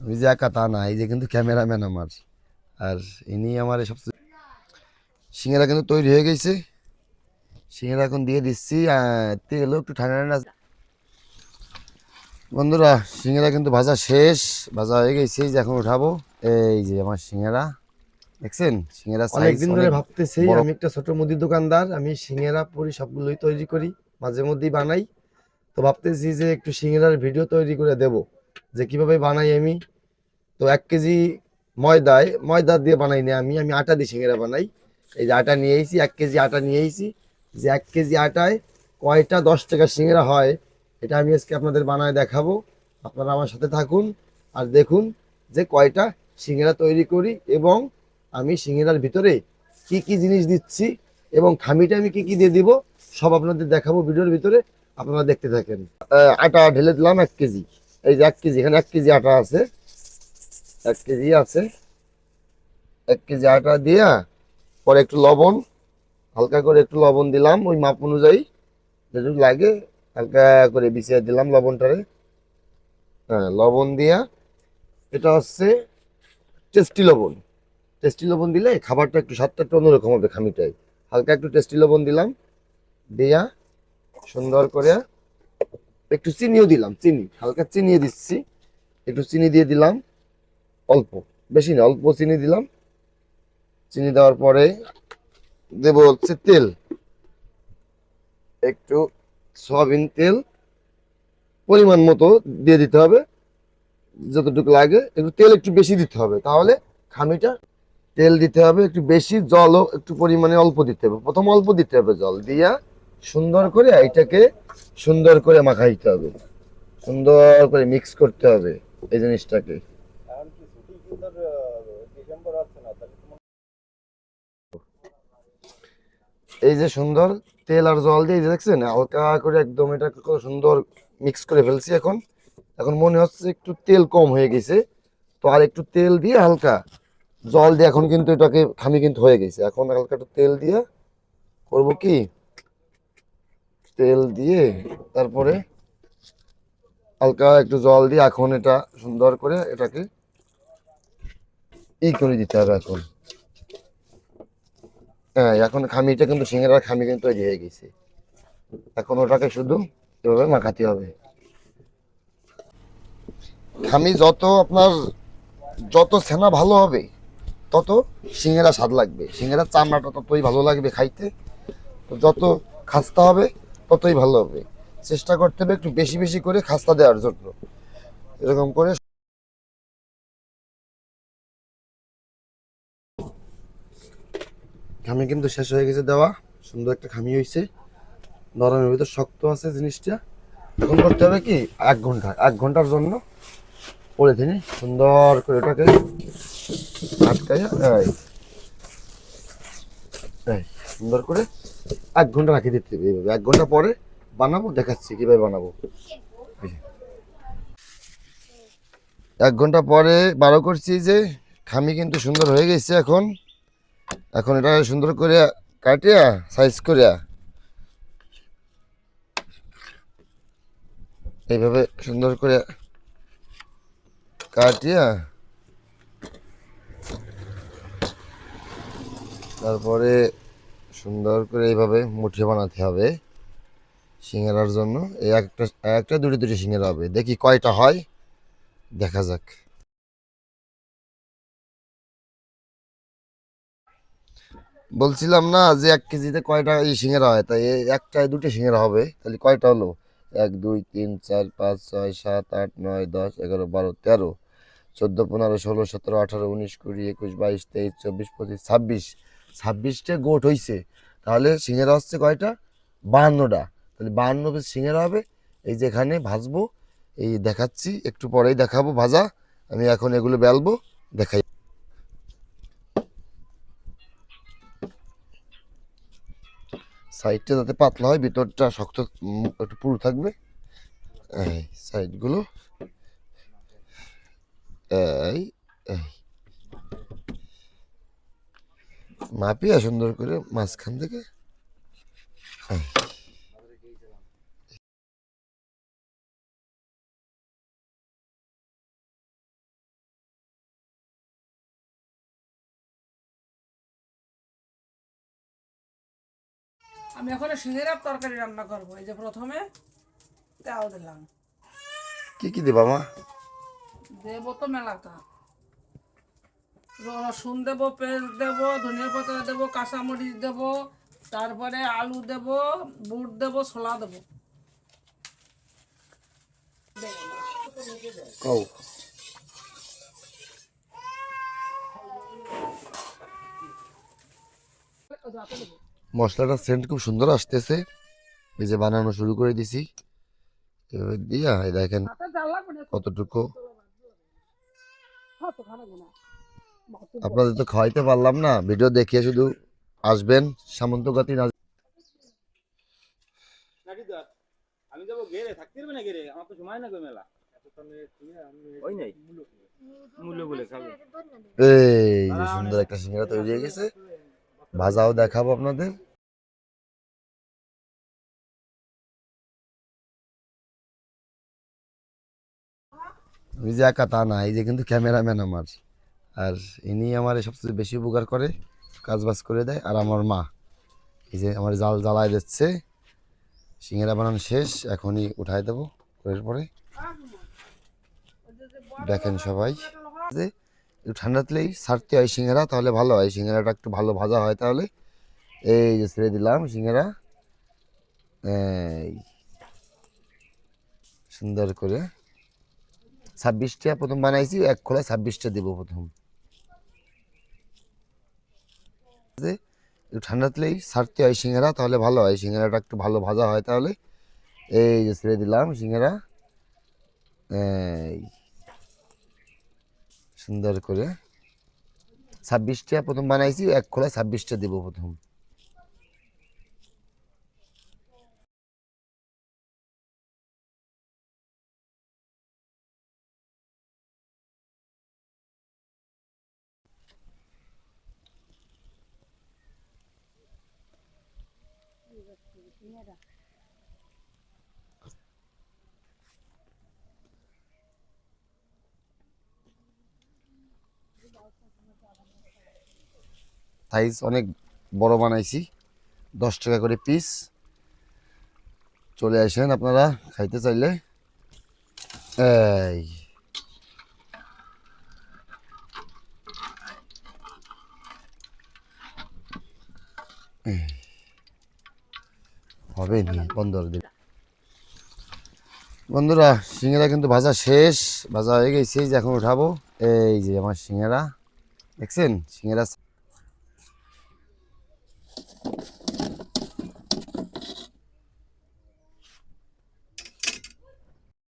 আমি যে একা তা না, এই যে কিন্তু ক্যামেরাম্যান আমার, আর ইনি আমার সবচেয়ে। সিঙ্গারা কিন্তু তৈরি হয়ে গেছে। সিঙ্গারা এখন দিয়ে দিচ্ছি, তেলও একটু ঠান্ডা ঠান্ডা। বন্ধুরা, সিঙ্গারা কিন্তু ভাজা শেষ, ভাজা হয়ে গেছে, এই যে এখন উঠাবো। এই যে আমার সিঙ্গারা, দেখছেন সিঙ্গারা সাইজ অনেকদিন ধরে অনেক ভাবতেছি বড়। আমি একটা ছোট মুদির দোকানদার, আমি সিঙ্গারা পুরি সবগুলোই তৈরি করি, মাঝে মধ্যেই বানাই। তো ভাবতেছি যে একটু সিঙ্গারার ভিডিও তৈরি করে দেব, যে কিভাবে বানাই আমি। তো 1 কেজি ময়দা দিয়ে বানাই না, আমি আমি আটা দিয়ে সিঙ্গারা বানাই। এই যে আটা নিয়ে এসেছি, 1 কেজি আটা নিয়ে এসেছি। যে 1 কেজি আটায় কয়টা 10 টাকা সিঙ্গারা হয়, এটা আমি আজকে আপনাদের বানায় দেখাবো। আপনারা আমার সাথে থাকুন আর দেখুন যে কয়টা সিঙ্গারা তৈরি করি, এবং আমি সিঙ্গারার ভিতরে কি কি জিনিস দিচ্ছি, এবং খামিটা আমি কি কি দিয়ে দিব, সব আপনাদের দেখাবো ভিডিওর ভিতরে। আপনারা দেখতে থাকেন। আটা ঢেলে দিলাম 1 কেজি। এই যে 1 কেজি, এখানে 1 কেজি আটা আছে, 1 কেজি আছে। 1 কেজি আটা দিয়া পরে একটু লবণ, হালকা করে একটু লবণ দিলাম ওই মাপ অনুযায়ী, যেটুকু লাগে হালকা করে বিছিয়ে দিলাম লবণটারে। হ্যাঁ, লবণ দিয়া, এটা হচ্ছে টেস্টি লবণ। টেস্টি লবণ দিলে খাবারটা একটু স্বাদটা একটু অন্যরকম হবে খামিটাই। হালকা একটু টেস্টি লবণ দিলাম, দিয়া সুন্দর করে একটু চিনিও দিলাম, চিনি হালকা চিনিয়ে দিচ্ছি, একটু চিনি দিয়ে দিলাম, অল্প, বেশি না, অল্প চিনি দিলাম। চিনি দেওয়ার পরে দেবো হচ্ছে তেল, একটু সয়াবিন তেল পরিমাণ মতো দিয়ে দিতে হবে, যতটুকু লাগে। একটু তেল একটু বেশি দিতে হবে, তাহলে খামিটা, তেল দিতে হবে একটু বেশি, জলও একটু পরিমাণে অল্প দিতে হবে, প্রথম অল্প দিতে হবে জল দিয়া, সুন্দর করে এইটাকে সুন্দর করে মাখাইতে হবে, সুন্দর করে মিক্স করতে হবে এই জিনিসটাকে। এই যে সুন্দর তেল আর জল দিয়ে, এই যে দেখছেন হালকা করে একদম এটা কত সুন্দর মিক্স করে ফেলছি। এখন এখন মনে হচ্ছে একটু তেল কম হয়ে গেছে, তো আর একটু তেল দিয়ে হালকা জল দিয়ে এখন কিন্তু এটাকে খামি কিন্তু হয়ে গেছে। এখন হালকা একটু তেল দিয়ে করবো কি, তেল দিয়ে তারপরে হালকা একটু জল দিয়ে এখন এটা সুন্দর করে এটাকে করে দিতে হবে এখন। হ্যাঁ, এখন খামিটা কিন্তু সিঙ্গারার খামি কিন্তু তৈরি হয়ে গেছে। এখন ওটাকে শুধু এভাবে মাখাতে হবে। খামি যত আপনার, যত সেনা ভালো হবে, তত সিঙ্গারা স্বাদ লাগবে, সিঙ্গারার চামড়াটা ততই ভালো লাগবে খাইতে। তো যত খাস্তা হবে ততই ভালো হবে। চেষ্টা করতে হবে একটু বেশি বেশি করে খাস্তা দেওয়ার জন্য, এরকম করে। খামি কিন্তু শেষ হয়ে গেছে দেওয়া, সুন্দর একটা খামি হয়েছে, নরমের ভিতর শক্ত আছে জিনিসটা। এখন করতে হবে কি, 1 ঘন্টা, 1 ঘন্টার জন্য পলিথিনে সুন্দর করে ওটাকে আটকাইয়া, এই এই সুন্দর করে 1 ঘন্টা রাখি দিতে হবে। এইভাবে 1 ঘন্টা পরে বানাবো, দেখাচ্ছি কিভাবে বানাবো। 1 ঘন্টা পরে বারো করছি, যে খামি কিন্তু সুন্দর হয়ে গেছে। এখন এখন এটা সুন্দর করে কাটিয়া সাইজ করিয়া এইভাবে সুন্দর করে কাটিয়া, তারপরে সুন্দর করে এইভাবে মুঠি বানাতে হবে সিঙ্গারার জন্য। এই একটা একটা দুটি দুটি সিঙ্গারা হবে, দেখি কয়টা হয়, দেখা যাক। বলছিলাম না যে 1 কেজিতে কয়টা এই সিঙ্গারা হয়, তাই এই একটায় দুটো সিঙ্গারা হবে, তাহলে কয়টা হলো, 1 2 3 4 5 6 7 8 9 10 11 12 13 14 15 16 17 18 19 20 21 22 23 24 25 26, 26টা গোট হইছে। তাহলে সিঙ্গারা হচ্ছে কয়টা, 52টা। তাহলে 52 পিস সিঙ্গারা হবে। এই যেখানে ভাজবো, এই দেখাচ্ছি একটু পরেই দেখাবো ভাজা। আমি এখন এগুলো বেলবো, দেখাই। সাইডটা যাতে পাতলা হয়, ভিতরটা শক্ত, একটু পুরু থাকবে। এই সাইডগুলো, এই এই মাপিয়া সুন্দর করে মাঝখান থেকে, এই আমি এখন সিঙ্গারার তরকারি রান্না করবো। এই যে প্রথমে তেল দিলাম, কি কি দেবা মা? দেবো তো মেলাটা, রসুন দেবো, পেঁয়াজ দেবো, ধনিয়া পাতা দেবো, কাঁচামরিচ দেবো, তারপরে আলু দেবো, বুট দেবো, ছোলা দেবো। কও। মশলাটা সেন্ট খুব সুন্দর আসতেছে। এই যে বানানো শুরু করে দিছি, এভাবে দিয়া এই দেখেন কতটুকু। আপনাদের তো খাওয়াইতে পারলাম না, ভিডিও দেখিয়ে শুধু আসবেন। সামন্তকাতি না আমি যাবো গেরে, থাকতে পারবে না গেরে, আমার তো সময় না গো মেলা। ওই নাই মূল্য বলে খাবে। এই যে সুন্দর একটা সিঙ্গারা তৈরি হয়ে গেছে, ভাজাও দেখাবো আপনাদের। আমি যে একা তা না, এই যে কিন্তু ক্যামেরাম্যান আমার, আর ইনি আমার সবচেয়ে বেশি উপকার করে, কাজ বাজ করে দেয়। আর আমার মা এই যে আমার জাল জ্বালায় দিচ্ছে। সিঙ্গারা বানানো শেষ, এখনই উঠাই দেবো করে পরে। দেখেন সবাই যে একটু ঠান্ডা তেলেই ছাড়তে হয় সিঙ্গারা, তাহলে ভালো হয়। সিঙ্গারাটা একটু ভালো ভাজা হয় তাহলে। এই যে ছেড়ে দিলাম সিঙ্গারা, এই সুন্দর করে 26টা প্রথম বানাইছি, এক খোলায় 26টা দিব প্রথম। যে একটু ঠান্ডা তেলেই ছাড়তে হয় সিঙ্গারা, তাহলে ভালো হয়। সিঙ্গারাটা একটু ভালো ভাজা হয় তাহলে। এই যে ছেড়ে দিলাম সিঙ্গারা, এই সুন্দর করে 26টা প্রথম বানাইছি, এক খোলায় 26টা দিব প্রথম। সাইজ অনেক বড় বানাইছি, 10 টাকা করে পিস। চলে আসেন আপনারা খাইতে চাইলে। এই হবে নি বন্ধ করে দিন। বন্ধুরা সিঙ্গারা কিন্তু ভাজা শেষ, ভাজা হয়ে গেছে, এই যে এখন উঠাবো। এই যে আমার সিঙ্গারা দেখছেন, সিঙ্গারা